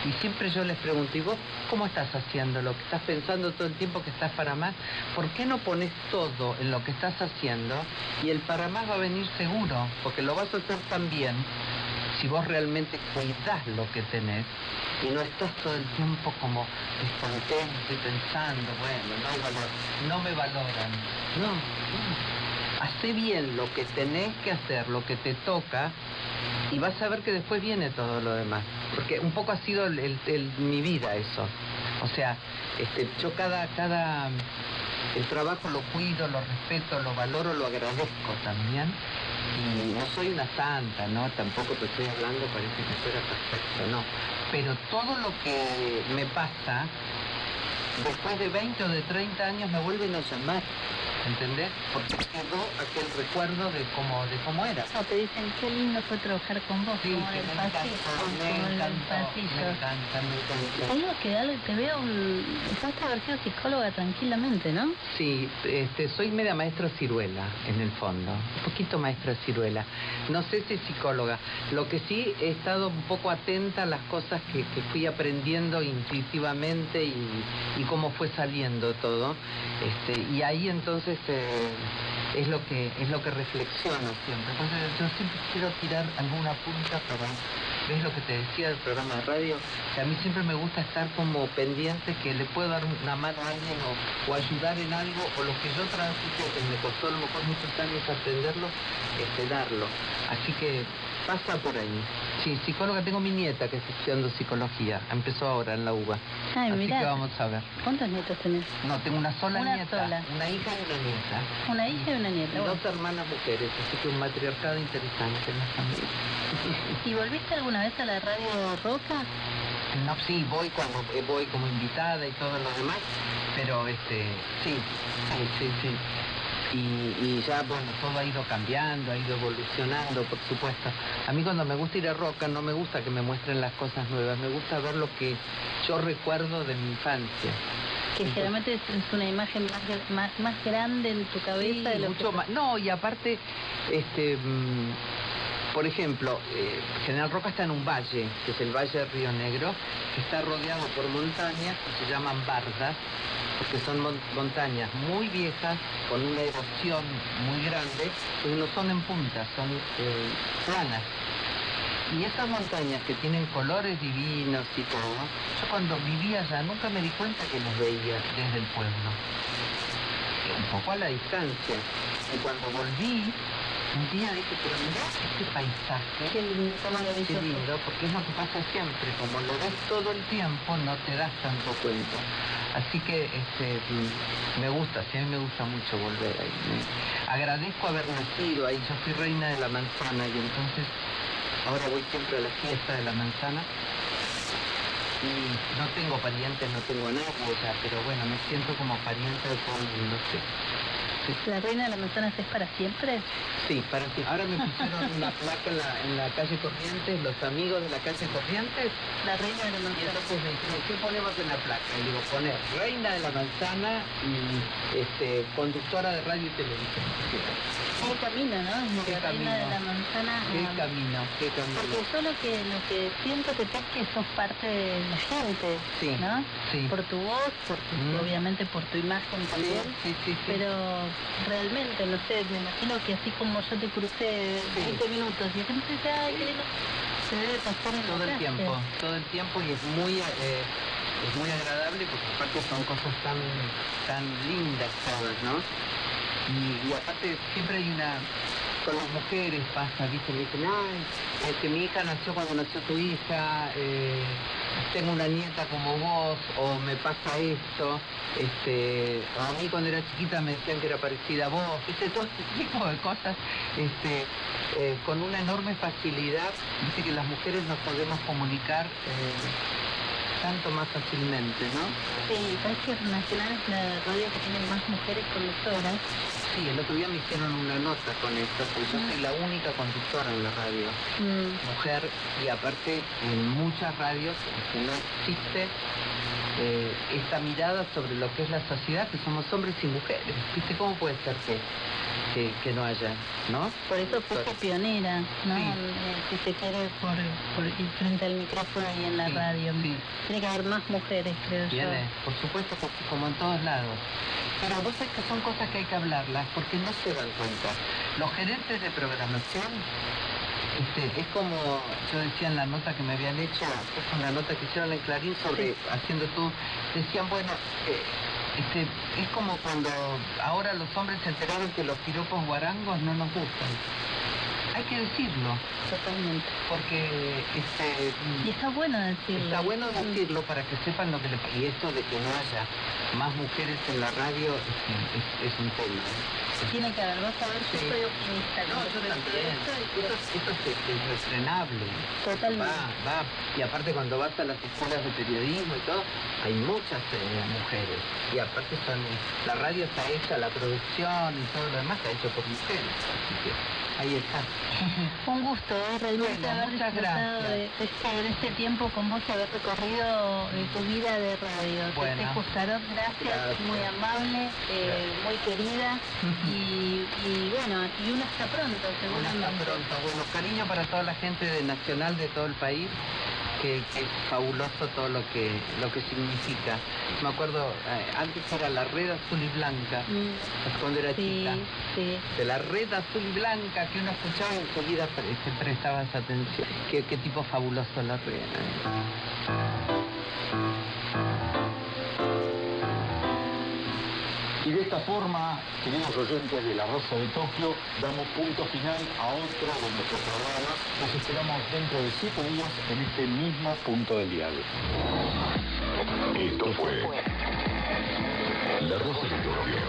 Speaker 7: Y siempre yo les pregunto, ¿y vos cómo estás haciendo? ¿Lo que estás pensando todo el tiempo que estás para más? ¿Por qué no pones todo en lo que estás haciendo? Y el para más va a venir seguro, porque lo vas a hacer tan bien. si vos realmente cuidás lo que tenés y no estás todo el tiempo como descontento y pensando, bueno, no me valoran. No. Hacé bien lo que tenés que hacer, lo que te toca, y vas a ver que después viene todo lo demás. Porque un poco ha sido mi vida eso. O sea, yo el trabajo lo cuido, lo respeto, lo valoro, lo agradezco también. Y no soy una santa, ¿no? Tampoco te estoy hablando, parece que fuera perfecto, no. Pero todo lo que me pasa, después de 20 o de 30 años me vuelven a llamar. ¿Entendés? Porque quedó aquel recuerdo de cómo era.
Speaker 8: No, te dicen, qué lindo fue trabajar con vos,
Speaker 7: sí,
Speaker 8: como en el pasillo.
Speaker 7: Me encanta.
Speaker 8: Te veo, empezaste a haber sido psicóloga tranquilamente, ¿no?
Speaker 7: Sí, soy media maestra ciruela, en el fondo. Un poquito maestra ciruela. No sé si psicóloga. Lo que sí, he estado un poco atenta a las cosas que fui aprendiendo intuitivamente y cómo fue saliendo todo. Y ahí entonces es lo que reflexiono siempre. Entonces yo siempre quiero tirar alguna punta para, ¿ves lo que te decía del programa de radio? Que a mí siempre me gusta estar como pendiente, que le puedo dar una mano a alguien o ayudar en algo, o lo que yo transito, que me costó a lo mejor muchos años aprenderlo, darlo. Así que pasa por ahí. Sí, psicóloga, tengo mi nieta que está estudiando psicología, empezó ahora en la UBA.
Speaker 8: Ay,
Speaker 7: así
Speaker 8: mirá.
Speaker 7: que vamos a ver.
Speaker 8: ¿Cuántos nietos tenés?
Speaker 7: No, tengo una sola
Speaker 8: Una
Speaker 7: nieta,
Speaker 8: sola.
Speaker 7: una hija y una nieta.
Speaker 8: Una hija y una
Speaker 7: Y
Speaker 8: nieta.
Speaker 7: dos hermanas mujeres, así que un matriarcado interesante en la familia.
Speaker 8: ¿Y volviste alguna vez a la radio Roca?
Speaker 7: No, sí, voy como invitada y todo lo demás, pero sí. Y ya, bueno, todo ha ido cambiando, ha ido evolucionando, por supuesto. A mí cuando me gusta ir a Roca no me gusta que me muestren las cosas nuevas, me gusta ver lo que yo recuerdo de mi infancia.
Speaker 8: Que generalmente es una imagen más grande en tu cabeza.
Speaker 7: Sí,
Speaker 8: de lo
Speaker 7: mucho
Speaker 8: que...
Speaker 7: más. No, y aparte, por ejemplo, General Roca está en un valle, que es el Valle de Río Negro, que está rodeado por montañas que se llaman bardas, porque son montañas muy viejas, con una erosión muy grande, pero no son en puntas, son planas. Y esas montañas que tienen colores divinos y todo, yo cuando vivía allá nunca me di cuenta que los veía desde el pueblo. Un poco a la distancia. Y cuando volví, un día dije, pero mirá este paisaje,
Speaker 8: Qué lindo, maravilloso.
Speaker 7: qué lindo, porque es lo que pasa siempre, como lo ves todo el tiempo, no te das tanto cuenta. Así que me gusta, sí, a mí me gusta mucho volver ahí. Agradezco haber nacido ahí, yo fui reina de la manzana y entonces ahora voy siempre a la fiesta de la manzana. Y no tengo parientes, no tengo a nadie ya, pero bueno, me siento como pariente de todo el mundo, sí.
Speaker 8: ¿La reina de la manzana es para siempre?
Speaker 7: Sí, para siempre. Ahora me pusieron una placa en la calle Corrientes, los amigos de la calle Corrientes.
Speaker 8: La reina de la
Speaker 7: Y
Speaker 8: manzana.
Speaker 7: entonces me dijeron, ¿qué ponemos en la placa? Y digo, poner reina de la manzana y conductora de radio y televisión.
Speaker 8: Qué camino, ¿no?
Speaker 7: Qué
Speaker 8: La reina
Speaker 7: camino.
Speaker 8: de la manzana.
Speaker 7: Qué camino.
Speaker 8: Porque yo lo que siento que es que sos parte de la gente,
Speaker 7: Sí,
Speaker 8: ¿no?
Speaker 7: sí.
Speaker 8: Por tu voz, obviamente por tu imagen también.
Speaker 7: Sí.
Speaker 8: Pero realmente, no sé, me imagino que así como yo te crucé 20 minutos y de repente dice, ay, qué lindo, se debe pasar en
Speaker 7: Todo
Speaker 8: la
Speaker 7: el
Speaker 8: calle.
Speaker 7: todo el tiempo y es muy agradable porque aparte son cosas tan lindas todas, ¿no? Y aparte siempre hay con las mujeres pasa, ¿viste? Me dicen, ay, mi hija nació cuando nació tu hija, tengo una nieta como vos, o me pasa esto, a mí cuando era chiquita me decían que era parecida a vos, ¿viste? Todo este tipo de cosas, con una enorme facilidad, viste que las mujeres nos podemos comunicar tanto más fácilmente, ¿no?
Speaker 8: Sí, parece que Nacional es la radio que tiene más mujeres conductoras.
Speaker 7: Sí, el otro día me hicieron una nota con esto, porque yo soy la única conductora en la radio, mujer, y aparte en muchas radios no existe esta mirada sobre lo que es la sociedad, que somos hombres y mujeres. ¿Viste cómo puede ser que no haya, no?
Speaker 8: Por eso fuiste pionera, ¿no?
Speaker 7: Sí.
Speaker 8: Si se quiere por ir frente al micrófono y en la
Speaker 7: Sí,
Speaker 8: radio.
Speaker 7: sí.
Speaker 8: Tiene que haber más mujeres, creo
Speaker 7: Tiene, por supuesto que como en todos lados. Pero vos sabés que son cosas que hay que hablarlas porque no se dan cuenta. Los gerentes de programación, es como yo decía en la nota que me habían hecho, es una nota que hicieron en Clarín sobre haciendo todo, decían, bueno, es como cuando ahora los hombres se enteraron que los piropos guarangos no nos gustan. Hay que decirlo.
Speaker 8: Totalmente.
Speaker 7: Porque
Speaker 8: y está bueno decirlo.
Speaker 7: Está bueno decirlo para que sepan lo que le pasa. Y esto de que no haya más mujeres en la radio es un tema.
Speaker 8: Tiene que haber, vas a ver, yo soy optimista.
Speaker 7: No, yo también. Esto es refrenable.
Speaker 8: Totalmente.
Speaker 7: Va. Y aparte cuando vas a las escuelas de periodismo y todo, hay muchas mujeres. Y aparte la radio está hecha, la producción y todo lo demás está hecho por mujeres. Así que ahí está.
Speaker 8: Un gusto, realmente
Speaker 7: Bueno,
Speaker 8: haber
Speaker 7: muchas
Speaker 8: disfrutado de este tiempo con vos y haber recorrido tu vida de radio.
Speaker 7: Bueno.
Speaker 8: Te Justarot, gracias, muy amable, muy querida y bueno, y uno hasta pronto, seguramente.
Speaker 7: Hasta pronto. Bueno, cariño para toda la gente de Nacional de todo el país. Que es fabuloso todo lo que significa. Me acuerdo, antes era la red azul y blanca, cuando era chica.
Speaker 8: Sí.
Speaker 7: De la red azul y blanca que uno escuchaba y enseguida prestabas atención. Qué tipo fabuloso la red.
Speaker 2: Y de esta forma, queridos oyentes de La Rosa de Tokio, damos punto final a otro de nuestros programas. Nos esperamos dentro de 7 días en este mismo punto del dial.
Speaker 9: Esto fue La Rosa de Tokio.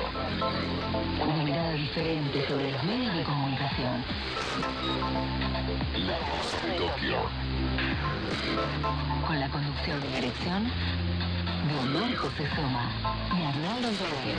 Speaker 10: Una mirada diferente sobre los medios de comunicación.
Speaker 9: La Rosa de Tokio.
Speaker 10: Con la conducción y dirección de Omar José Soma y Arnaldo Llobet.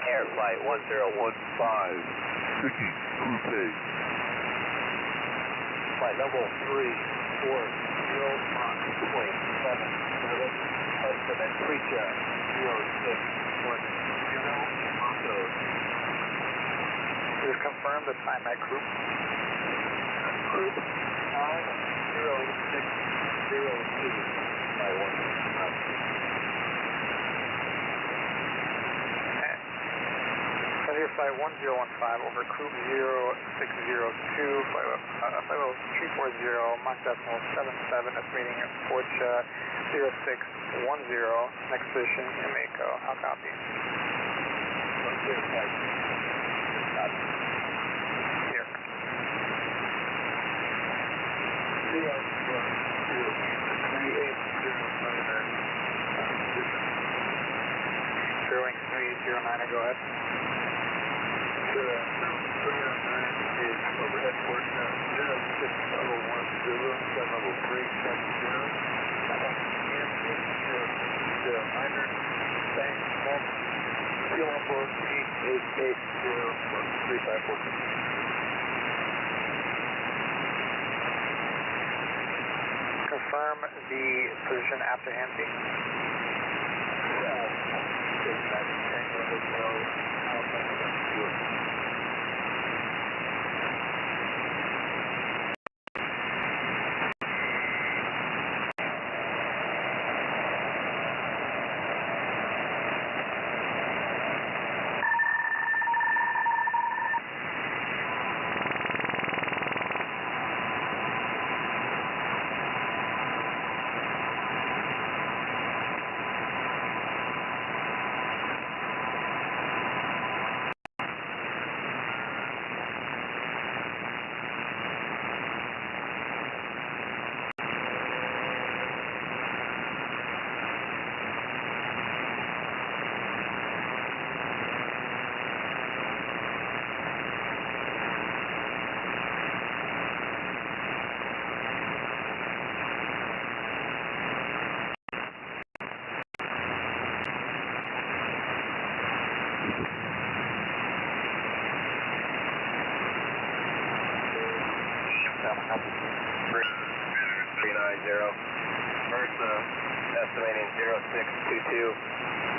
Speaker 5: Air Flight 1015,
Speaker 9: Sticky, Group A.
Speaker 5: flight level 340, Mach 0.77, estimate pre-check 0610, Mako. Please confirm the time at group. Group 90602, flight 125.
Speaker 11: Flight 1015 over Coupe 0602, flight level 340, Mach decimal 77, that's meeting approach 0610, next position in Mako. How copy? Here. Wing 3809, go ahead.
Speaker 12: The 709 is overhead port 06 level 10, 7 level 3, check 0. And the minor bank form, fuel on board 8880 3514.
Speaker 11: Confirm the position after Hansi.
Speaker 6: Versa, estimating 0622,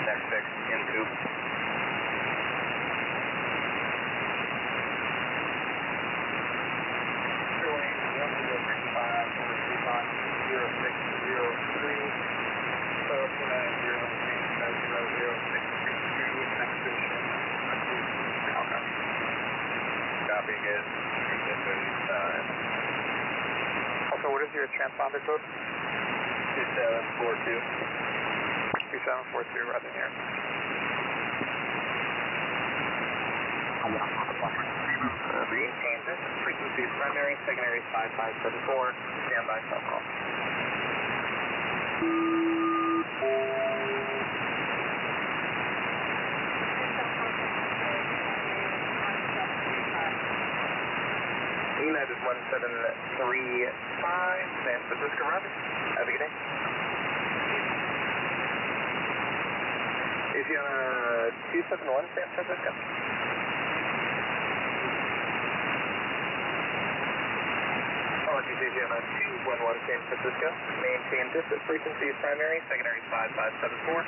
Speaker 6: next fix in Coupe.
Speaker 11: Wing 1065 over Fremont 0603, Total 290, change 00632, next position, how copy?
Speaker 6: Copy, good.
Speaker 11: Also, what is your transponder code?
Speaker 6: 2742.
Speaker 11: 2742, right in here.
Speaker 6: Maintain this frequency primary, secondary 5574, standby cell call. United 1735, San Francisco, Roger. Have a good day. Is he on a 271 San Francisco? Apologies, is he on a 211 San Francisco? Maintain distance frequency primary, secondary 5574,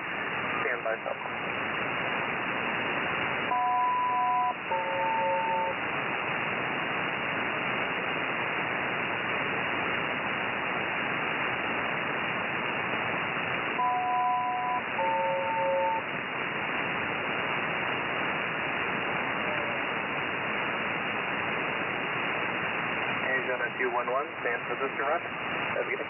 Speaker 6: standby cell call. Arizona 211, San Francisco, Roger. Have a good day.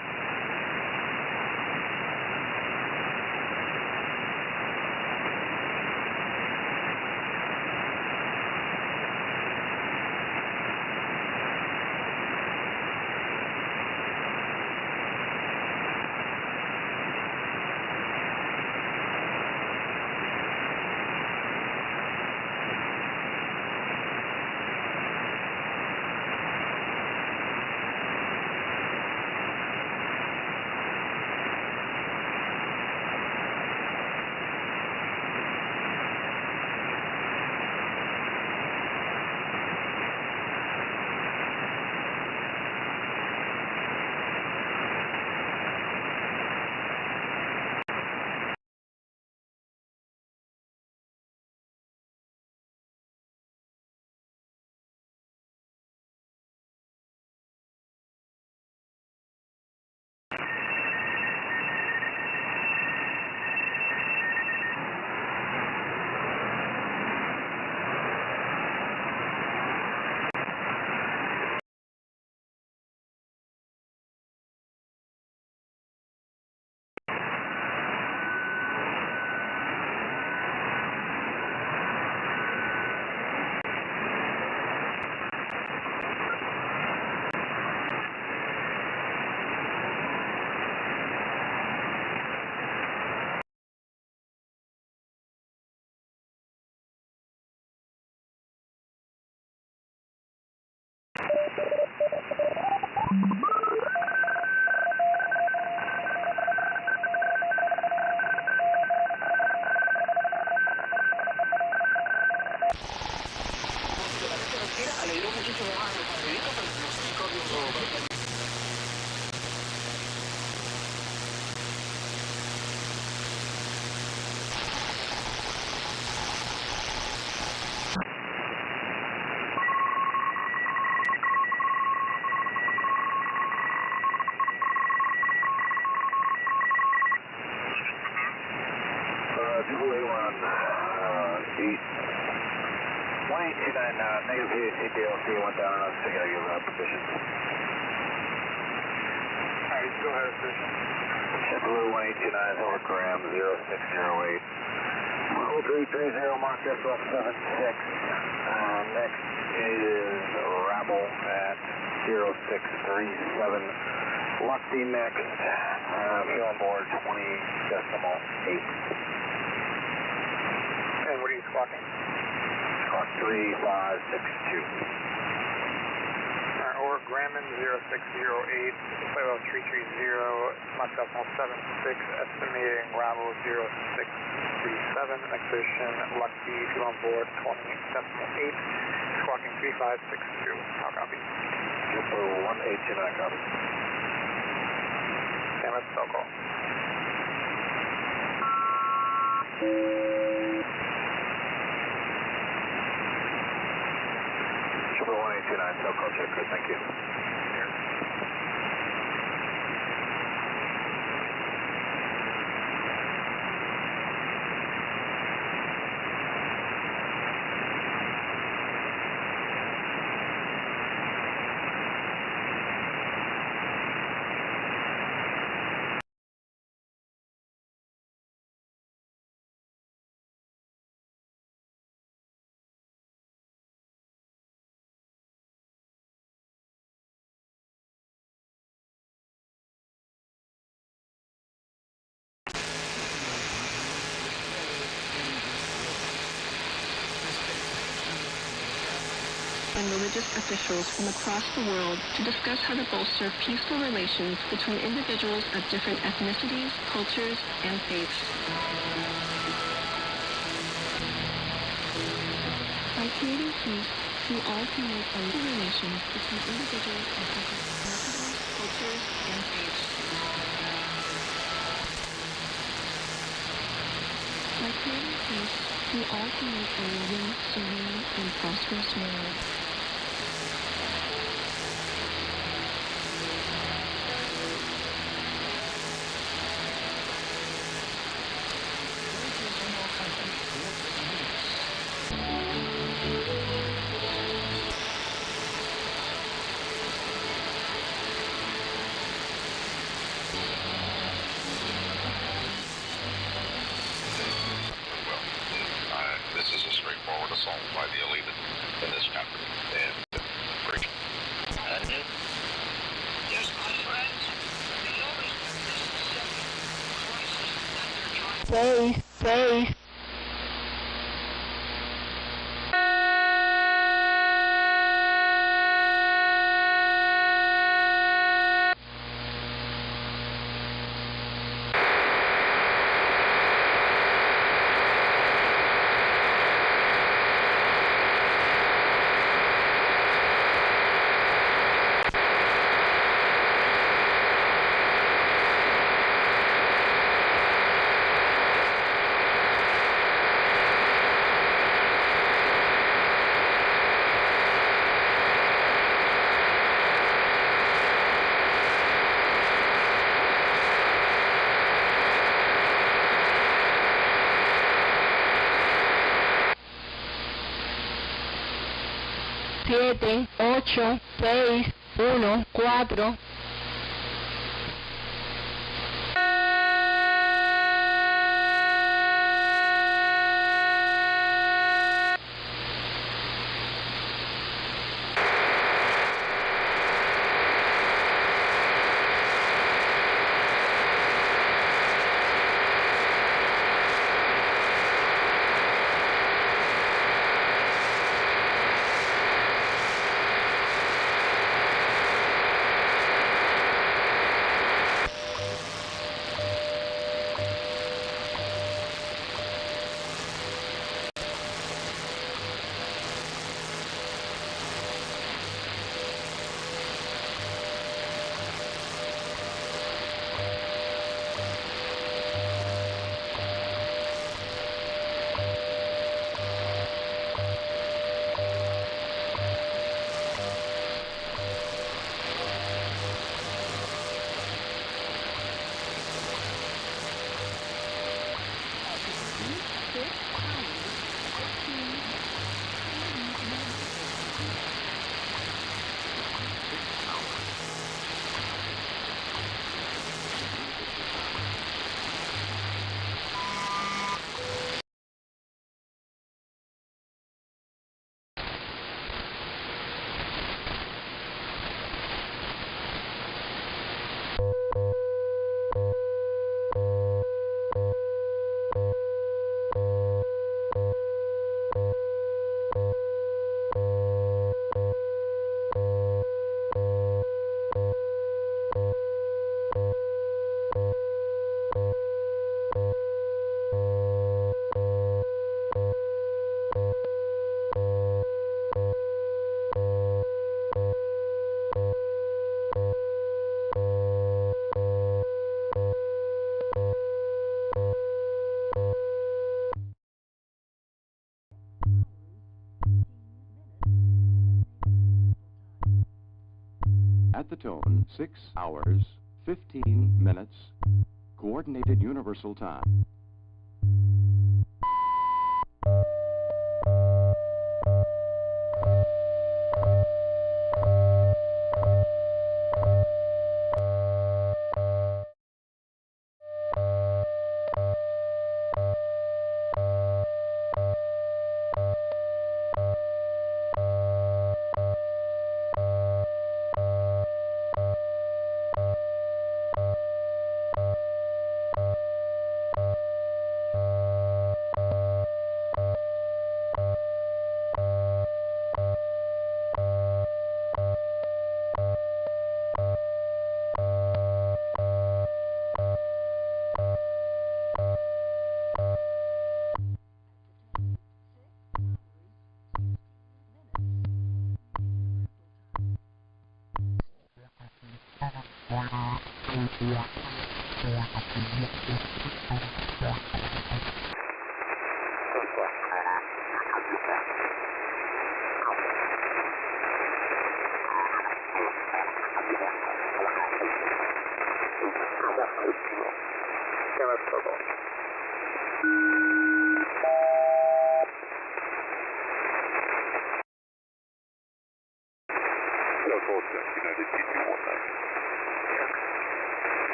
Speaker 6: Negative CPLC went down on us to get your position.
Speaker 11: Alright, go ahead, position.
Speaker 6: JetBlue 1829, hologram 0608. 0330, Mark Decimal 76. Next is Rabble at 0637. Lucky next. Fuel on board 20.8.
Speaker 11: And what are you squawking?
Speaker 6: 3562.
Speaker 11: Alright, over Grumman 0608, flight level 330, Mach decimal 76, estimating Bravo 0637, next position, Lucky, fuel on board 20.8, squawking 3562. How copy?
Speaker 6: JetBlue 1829, copy.
Speaker 11: Stand by for cell call.
Speaker 6: JetBlue 1829, cell call check, good, thank you.
Speaker 13: And religious officials from across the world to discuss how to bolster peaceful relations between individuals of different ethnicities, cultures, and faiths. By creating peace, we all can make peaceful relations between individuals of different ethnicities, cultures, and faiths. By creating peace, we all can make a living, serene, and prosperous world.
Speaker 9: This is a straightforward assault by the elite in this chapter. And breach.
Speaker 14: Yes, my friends. The illness of this crisis that they're trying to...
Speaker 13: Siete, 8, 6, 1, 4.
Speaker 15: At the tone, 6 hours, 15 minutes, Coordinated Universal Time.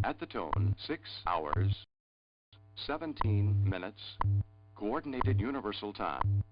Speaker 15: At the tone, 6 hours, 17 minutes, Coordinated Universal Time.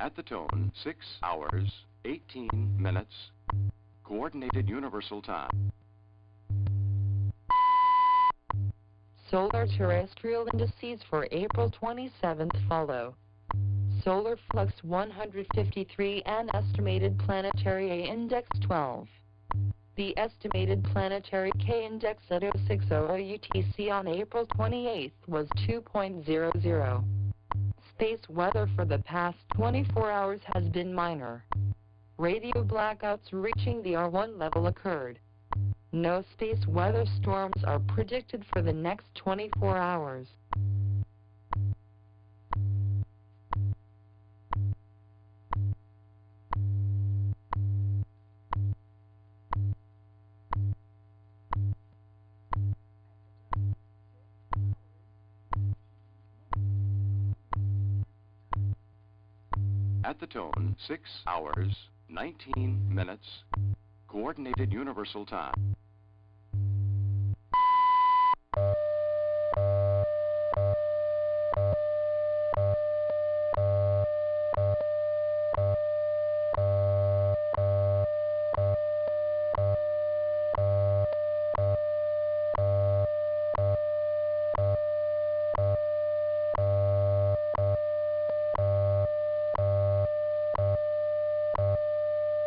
Speaker 15: At the tone, 6 hours, 18 minutes, Coordinated Universal Time.
Speaker 16: Solar terrestrial indices for April 27th follow. Solar flux 153 and estimated planetary A index 12. The estimated planetary K index at 0600 UTC on April 28th was 2.00. Space weather for the past 24 hours has been minor. Radio blackouts reaching the R1 level occurred. No space weather storms are predicted for the next 24 hours.
Speaker 15: At the tone, 6 hours, 19 minutes, Coordinated Universal Time.